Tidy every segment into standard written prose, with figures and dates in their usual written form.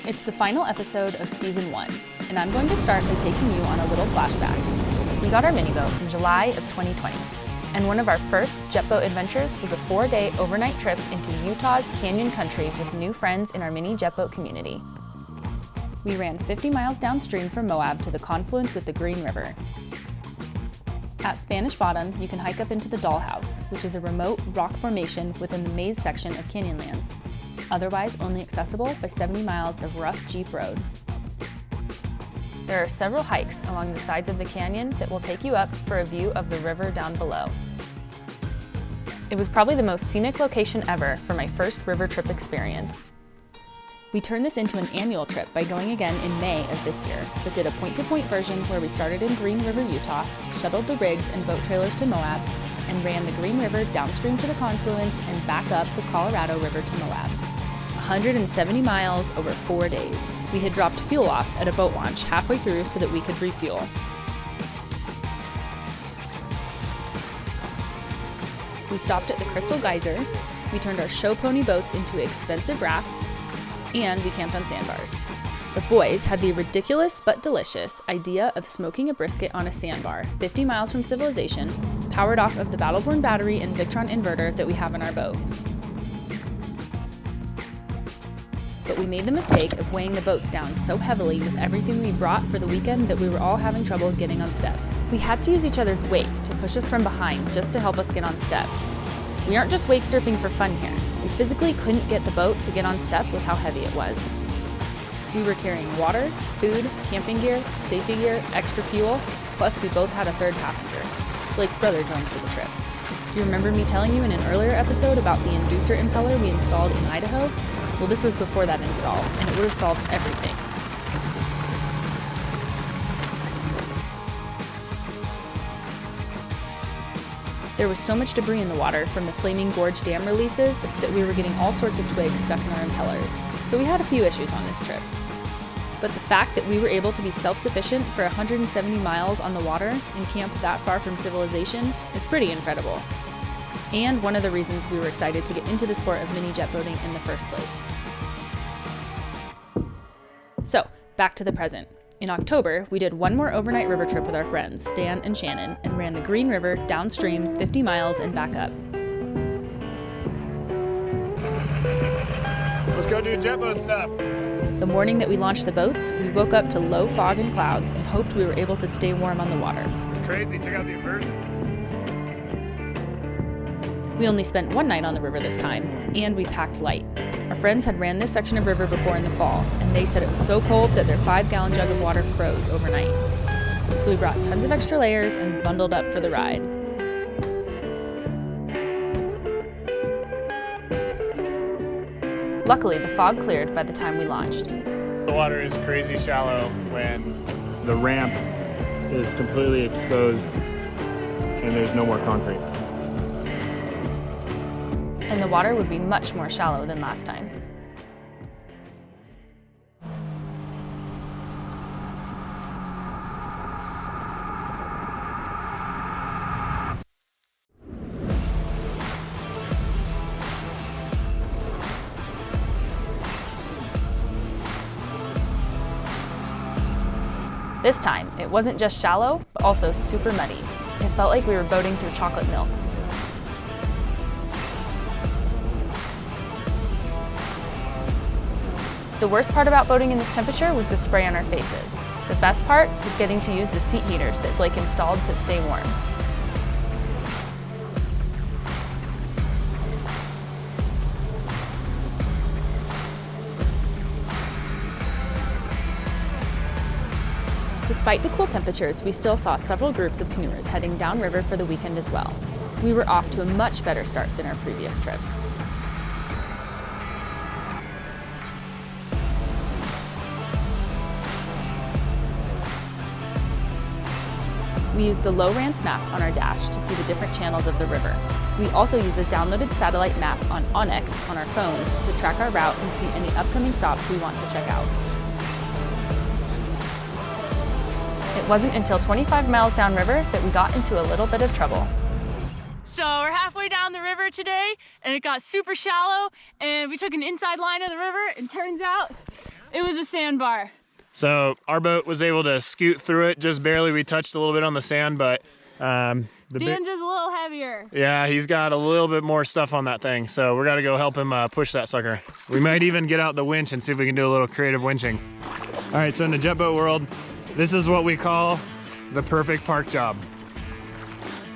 It's the final episode of Season 1, and I'm going to start by taking you on a little flashback. We got our mini boat in July of 2020, and one of our first jet boat adventures was a 4-day overnight trip into Utah's canyon country with new friends in our mini jet boat community. We ran 50 miles downstream from Moab to the confluence with the Green River. At Spanish Bottom, you can hike up into the Dollhouse, which is a remote rock formation within the maze section of Canyonlands, otherwise only accessible by 70 miles of rough Jeep road. There are several hikes along the sides of the canyon that will take you up for a view of the river down below. It was probably the most scenic location ever for my first river trip experience. We turned this into an annual trip by going again in May of this year, but did a point-to-point version where we started in Green River, Utah, shuttled the rigs and boat trailers to Moab, and ran the Green River downstream to the confluence and back up the Colorado River to Moab. 170 miles over 4 days. We had dropped fuel off at a boat launch halfway through so that we could refuel. We stopped at the Crystal Geyser, we turned our show pony boats into expensive rafts, and we camped on sandbars. The boys had the ridiculous but delicious idea of smoking a brisket on a sandbar 50 miles from civilization, powered off of the Battleborn battery and Victron inverter that we have in our boat. But we made the mistake of weighing the boats down so heavily with everything we brought for the weekend that we were all having trouble getting on step. We had to use each other's wake to push us from behind just to help us get on step. We aren't just wake surfing for fun here. We physically couldn't get the boat to get on step with how heavy it was. We were carrying water, food, camping gear, safety gear, extra fuel, plus we both had a third passenger. Blake's brother joined for the trip. Do you remember me telling you in an earlier episode about the inducer impeller we installed in Idaho? Well, this was before that install, and it would have solved everything. There was so much debris in the water from the Flaming Gorge Dam releases that we were getting all sorts of twigs stuck in our impellers, so we had a few issues on this trip. But the fact that we were able to be self-sufficient for 170 miles on the water and camp that far from civilization is pretty incredible. And one of the reasons we were excited to get into the sport of mini jet boating in the first place. So, back to the present. In October, we did one more overnight river trip with our friends, Dan and Shannon, and ran the Green River downstream 50 miles and back up. Let's go do jet boat stuff. The morning that we launched the boats, we woke up to low fog and clouds and hoped we were able to stay warm on the water. It's crazy, check out the inversion. We only spent one night on the river this time, and we packed light. Our friends had ran this section of river before in the fall, and they said it was so cold that their 5-gallon jug of water froze overnight. So we brought tons of extra layers and bundled up for the ride. Luckily, the fog cleared by the time we launched. The water is crazy shallow when the ramp is completely exposed and there's no more concrete. And the water would be much more shallow than last time. This time, it wasn't just shallow, but also super muddy. It felt like we were boating through chocolate milk. The worst part about boating in this temperature was the spray on our faces. The best part was getting to use the seat heaters that Blake installed to stay warm. Despite the cool temperatures, we still saw several groups of canoers heading downriver for the weekend as well. We were off to a much better start than our previous trip. We use the Low-Rance map on our dash to see the different channels of the river. We also use a downloaded satellite map on Onyx on our phones to track our route and see any upcoming stops we want to check out. It wasn't until 25 miles downriver that we got into a little bit of trouble. So we're halfway down the river today and it got super shallow and we took an inside line of the river and turns out It was a sandbar. So our boat was able to scoot through it just barely. We touched a little bit on the sand, but Dan's is a little heavier. yeah, he's got a little bit more stuff on that thing. So we're gonna go help him push that sucker. We might even get out the winch and see if we can do a little creative winching. All right, so in the jet boat world, this is what we call the perfect park job.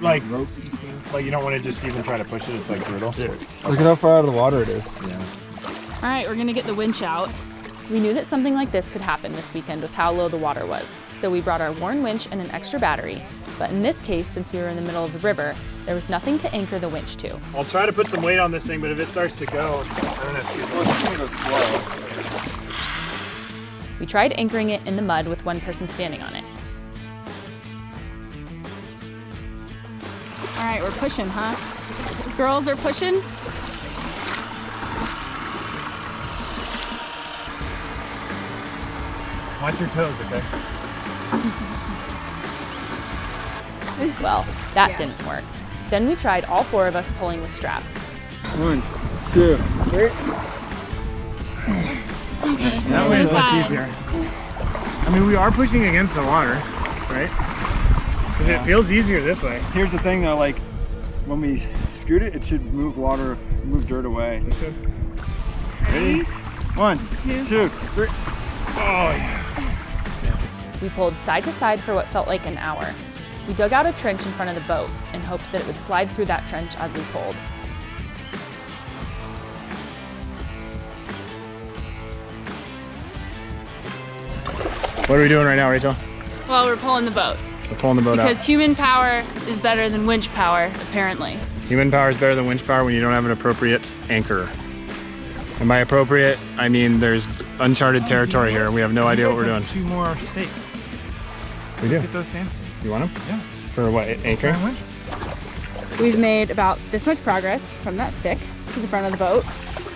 Like you don't want to just even try to push it, it's like brutal. Look at how far out of the water it is. Yeah. All right, we're gonna get the winch out. We knew that something like this could happen this weekend with how low the water was, so we brought our worn winch and an extra battery. But in this case, since we were in the middle of the river, there was nothing to anchor the winch to. I'll try to put some weight on this thing, but if it starts to go, I'm gonna have to go slow. We tried anchoring it in the mud with one person standing on it. All right, we're pushing, huh? Girls are pushing. Watch your toes, okay? Well, that didn't work. Then we tried all four of us pulling with straps. 1, 2, 3. That way is much easier. I mean, we are pushing against the water, right? Because it feels easier this way. Here's the thing though, like when we scoot it, it should move water, move dirt away. It should. Ready? 1, 2, 3. Oh, yeah. We pulled side to side for what felt like an hour. We dug out a trench in front of the boat and hoped that it would slide through that trench as we pulled. What are we doing right now, Rachel? Well, we're pulling the boat. We're pulling the boat Because out. human power is better than winch power, apparently. Human power is better than winch power when you don't have an appropriate anchor. And by appropriate, I mean there's uncharted territory here. We have no idea what we're doing. 2 more stakes. We do. Get those sand stakes. You want them? Yeah. For what, anchoring? We've made about this much progress from that stick to the front of the boat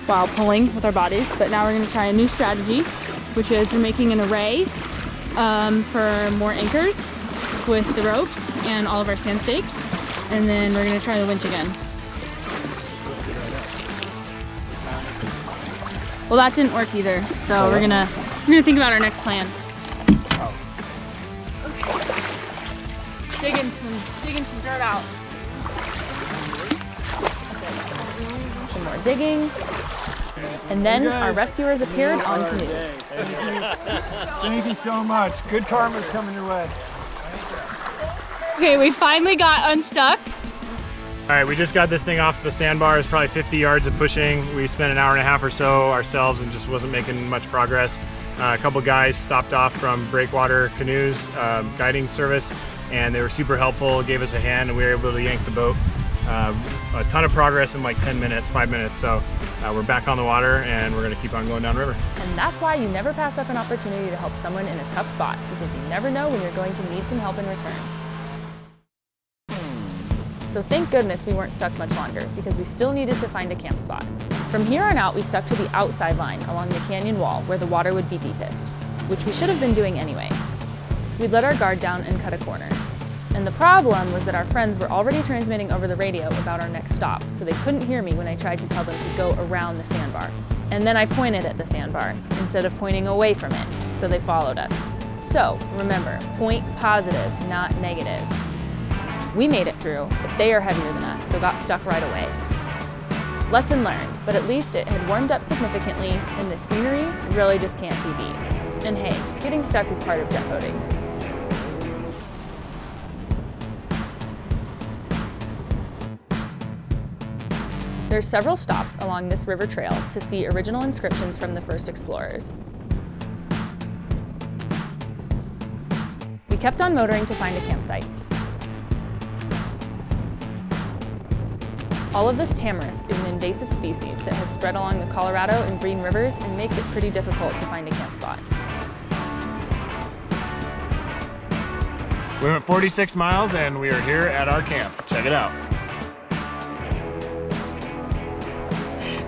while pulling with our bodies, but now we're going to try a new strategy, which is we're making an array for more anchors with the ropes and all of our sand stakes, and then we're going to try the winch again. Well, that didn't work either, so we're gonna think about our next plan. Digging some dirt out. Some more digging, and then our rescuers appeared on canoes. Thank you so much. Good karma's coming your way. Okay, we finally got unstuck. All right, we just got this thing off the sandbar. It's probably 50 yards of pushing. We spent an hour and a half or so ourselves and just wasn't making much progress. A couple guys stopped off from Breakwater Canoes guiding service, and they were super helpful, gave us a hand, and we were able to yank the boat. A ton of progress in like 10 minutes, 5 minutes. So we're back on the water and we're gonna keep on going downriver. And that's why you never pass up an opportunity to help someone in a tough spot, because you never know when you're going to need some help in return. So thank goodness we weren't stuck much longer, because we still needed to find a camp spot. From here on out, we stuck to the outside line along the canyon wall where the water would be deepest, which we should have been doing anyway. We'd let our guard down and cut a corner. And the problem was that our friends were already transmitting over the radio about our next stop, so they couldn't hear me when I tried to tell them to go around the sandbar. And then I pointed at the sandbar instead of pointing away from it, so they followed us. So remember, point positive, not negative. We made it through, but they are heavier than us, so got stuck right away. Lesson learned, but at least it had warmed up significantly, and the scenery really just can't be beat. And hey, getting stuck is part of jet boating. There's several stops along this river trail to see original inscriptions from the first explorers. We kept on motoring to find a campsite. All of this tamarisk is an invasive species that has spread along the Colorado and Green rivers and makes it pretty difficult to find a camp spot. We went 46 miles and we are here at our camp. Check it out.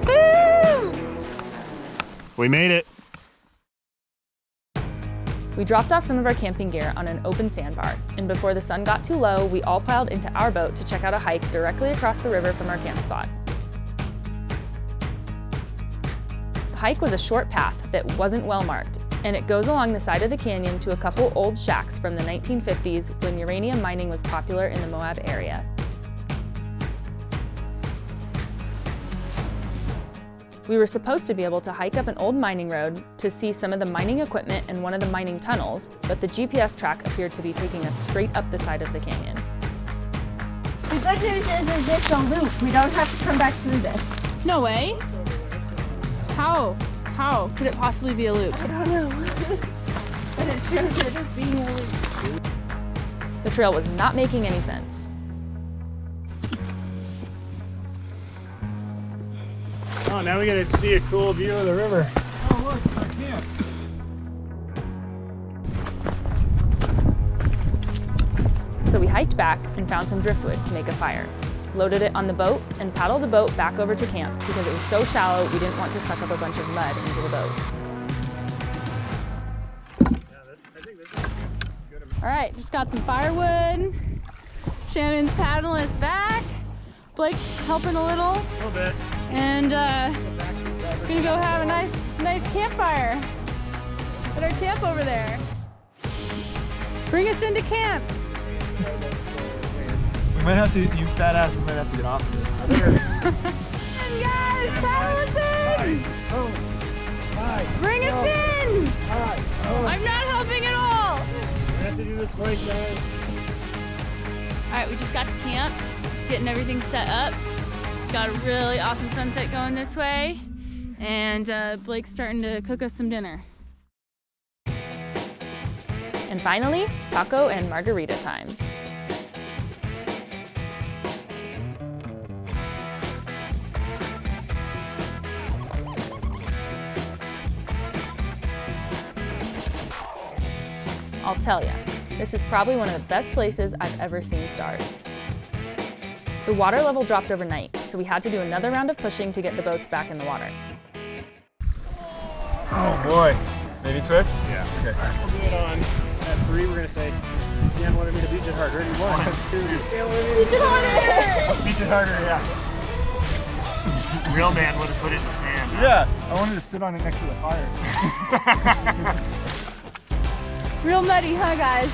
Woo! We made it. We dropped off some of our camping gear on an open sandbar, and before the sun got too low, we all piled into our boat to check out a hike directly across the river from our camp spot. The hike was a short path that wasn't well marked, and it goes along the side of the canyon to a couple old shacks from the 1950s when uranium mining was popular in the Moab area. We were supposed to be able to hike up an old mining road to see some of the mining equipment and one of the mining tunnels, but the GPS track appeared to be taking us straight up the side of the canyon. The good news is this a loop. We don't have to come back through this. No way. How? How could it possibly be a loop? I don't know. But it shows it as being a loop. The trail was not making any sense. Oh, now we get to see a cool view of the river. Oh, look, I can't. So we hiked back and found some driftwood to make a fire, loaded it on the boat, and paddled the boat back over to camp because it was so shallow we didn't want to suck up a bunch of mud into the boat. All right, just got some firewood. Shannon's paddling us back. Blake's helping a little. A little bit. And gonna go have a nice campfire at our camp over there. Bring us into camp. We might have to, you fat asses might have to get off of this. Guys, paddle us in! Bring us in! I'm not helping at all! We have to do this twice, guys. All right, we just got to camp, getting everything set up. Got a really awesome sunset going this way, and Blake's starting to cook us some dinner. And finally, taco and margarita time. I'll tell ya, this is probably one of the best places I've ever seen stars. The water level dropped overnight, so we had to do another round of pushing to get the boats back in the water. Oh boy. Maybe twist? Yeah. Okay. All right, we'll do it on at 3. We're gonna say, Dan wanted me to beach it hard. Ready? 1, 2, 3. Dan wanted me to beach it harder. Beach it harder, yeah. Real man would have put it in the sand. Yeah, I wanted to sit on it next to the fire. Real muddy, huh, guys?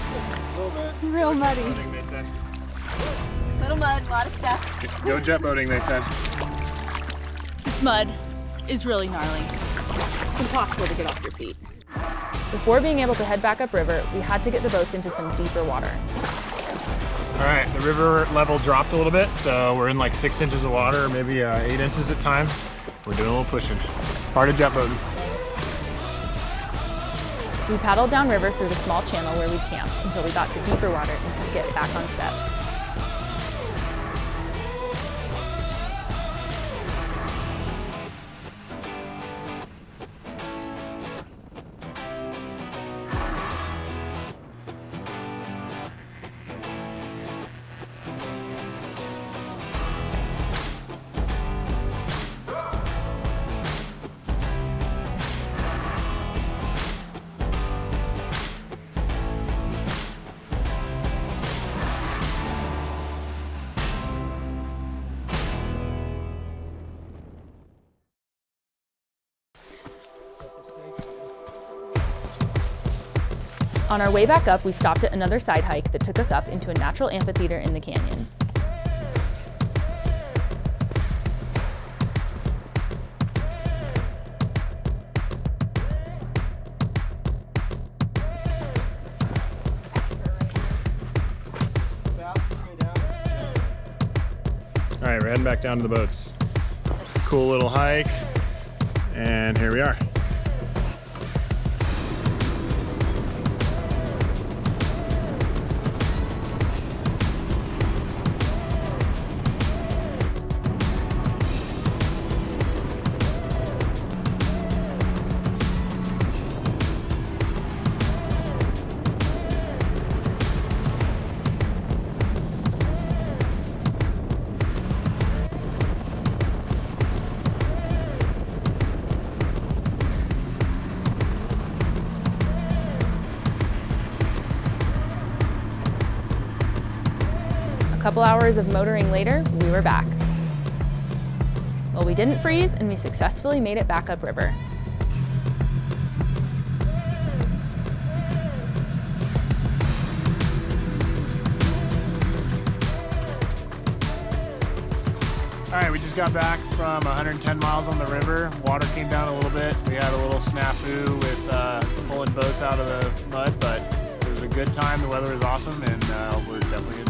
A little bit. Real muddy. Boating, they said. Little mud, a lot of stuff. Go jet boating, they said. This mud is really gnarly. It's impossible to get off your feet. Before being able to head back upriver, we had to get the boats into some deeper water. All right, the river level dropped a little bit, so we're in like 6 inches of water, maybe 8 inches at time. We're doing a little pushing. Part of jet boating. We paddled downriver through the small channel where we camped until we got to deeper water and could get back on step. On our way back up, we stopped at another side hike that took us up into a natural amphitheater in the canyon. All right, we're heading back down to the boats. Cool little hike, and here we are. A couple hours of motoring later, we were back. Well, we didn't freeze and we successfully made it back upriver. All right, we just got back from 110 miles on the river. Water came down a little bit. We had a little snafu with pulling boats out of the mud, but it was a good time. The weather was awesome, and we're definitely